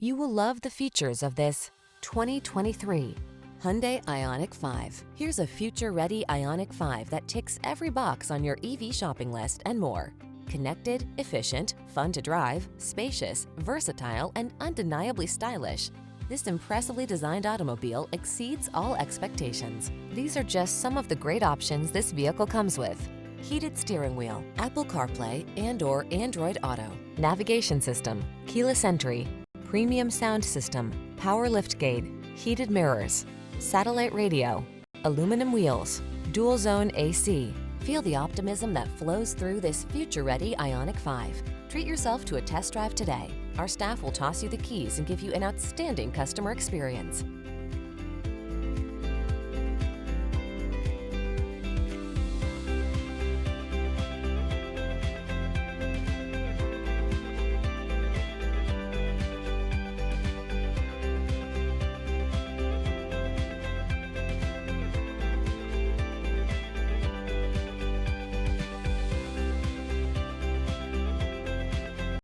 You will love the features of this 2023 Hyundai Ioniq 5. Here's a future-ready Ioniq 5 that ticks every box on your EV shopping list and more. Connected, efficient, fun to drive, spacious, versatile, and undeniably stylish. This impressively designed automobile exceeds all expectations. These are just some of the great options this vehicle comes with: heated steering wheel, Apple CarPlay and/or Android Auto, navigation system, keyless entry, premium sound system, power liftgate, heated mirrors, satellite radio, aluminum wheels, dual zone AC. Feel the optimism that flows through this future-ready Ioniq 5. Treat yourself to a test drive today. Our staff will toss you the keys and give you an outstanding customer experience.